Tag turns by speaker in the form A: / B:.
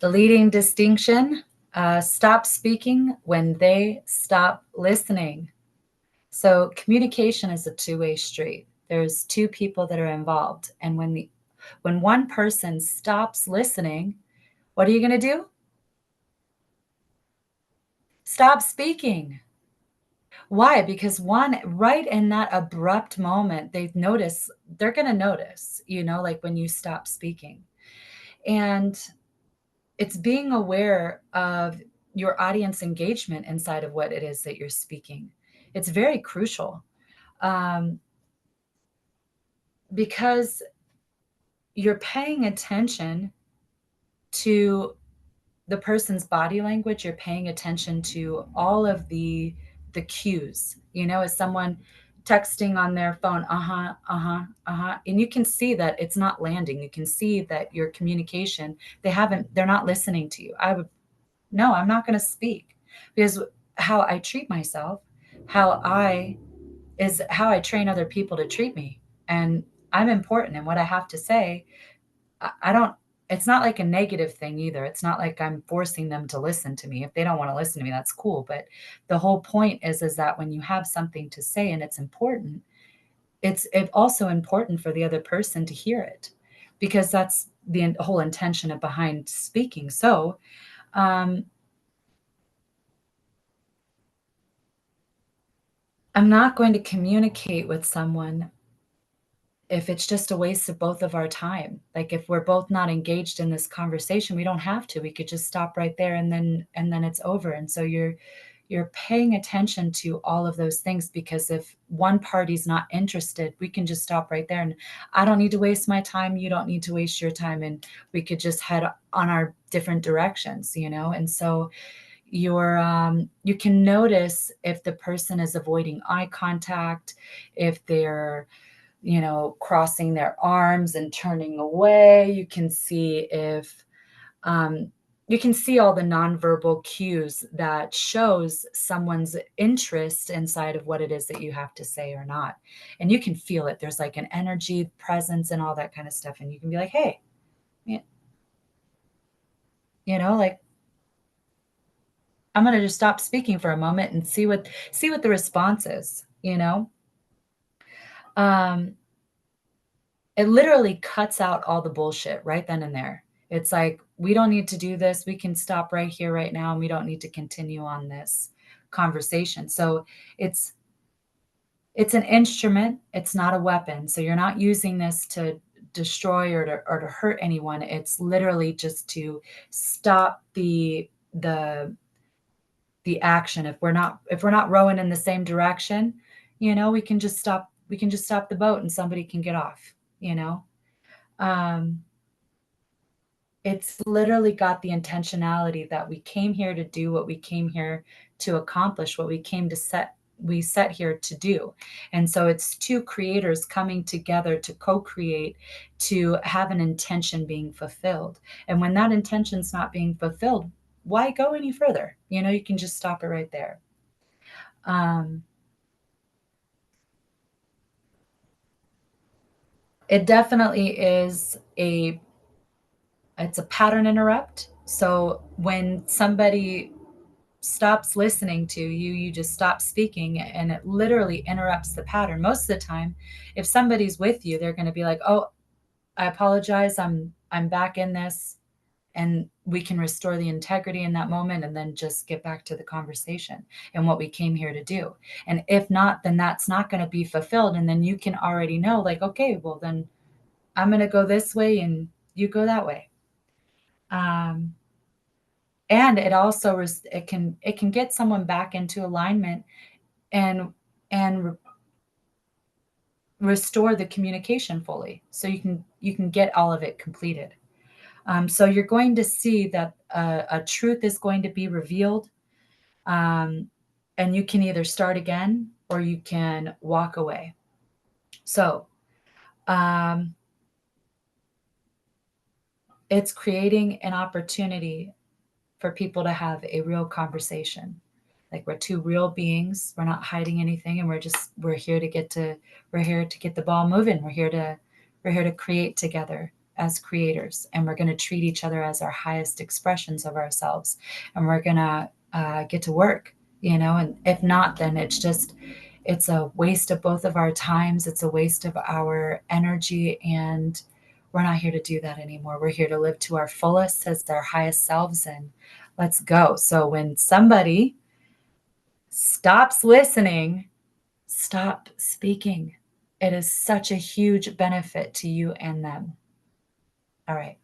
A: The leading distinction, stop speaking when they stop listening. So communication is a two-way street. There's two people that are involved. And when one person stops listening, what are you going to do? Stop speaking. Why? Because right in that abrupt moment, they're going to notice, like when you stop speaking. And it's being aware of your audience engagement inside of what it is that you're speaking. It's very crucial, because you're paying attention to the person's body language. You're paying attention to all of the cues. As someone texting on their phone, and you can see that it's not landing. You can see that your communication, they're not listening to you. No, I'm not going to speak, because how I treat myself, how I train other people to treat me. And I'm important in what I have to say. I don't, it's not like a negative thing either. It's not like I'm forcing them to listen to me. If they don't want to listen to me, that's cool. But the whole point is that when you have something to say and it's important, it's also important for the other person to hear it, because that's the whole intention behind speaking. So, I'm not going to communicate with someone if it's just a waste of both of our time. Like, if we're both not engaged in this conversation, we don't have to. We could just stop right there, and then it's over. And so you're paying attention to all of those things, because if one party's not interested, we can just stop right there. And I don't need to waste my time. You don't need to waste your time. And we could just head on our different directions, And so you can notice if the person is avoiding eye contact, if they're crossing their arms and turning away. You can see you can see all the nonverbal cues that shows someone's interest inside of what it is that you have to say or not. And you can feel it. There's like an energy, presence, and all that kind of stuff. And you can be like, hey, like, I'm going to just stop speaking for a moment and see what the response is, It literally cuts out all the bullshit right then and there. It's like, we don't need to do this. We can stop right here, right now, and we don't need to continue on this conversation. So it's an instrument. It's not a weapon. So you're not using this to destroy or to hurt anyone. It's literally just to stop the action. If we're not rowing in the same direction, we can just stop the boat and somebody can get off. It's literally got the intentionality that we came here to do what we came here to accomplish, what we set here to do. And so it's two creators coming together to co-create, to have an intention being fulfilled. And when that intention's not being fulfilled, why go any further? You can just stop it right there. It definitely is it's a pattern interrupt. So when somebody stops listening to you, you just stop speaking, and it literally interrupts the pattern. Most of the time, if somebody's with you, they're going to be like, oh, I apologize. I'm back in this. And we can restore the integrity in that moment, and then just get back to the conversation and what we came here to do. And if not, then that's not going to be fulfilled. And then you can already know, like, okay, well, then I'm going to go this way and you go that way. And it also it can get someone back into alignment and restore the communication fully, so you can get all of it completed. So you're going to see that a truth is going to be revealed, and you can either start again or you can walk away. So it's creating an opportunity for people to have a real conversation. Like, we're two real beings. We're not hiding anything, and we're here to get the ball moving. We're here to create together. as creators, and we're going to treat each other as our highest expressions of ourselves, and we're going to get to work, and if not, then it's a waste of both of our times. It's a waste of our energy, and we're not here to do that anymore. We're here to live to our fullest as our highest selves, and let's go. So when somebody stops listening, stop speaking. It is such a huge benefit to you and them. All right.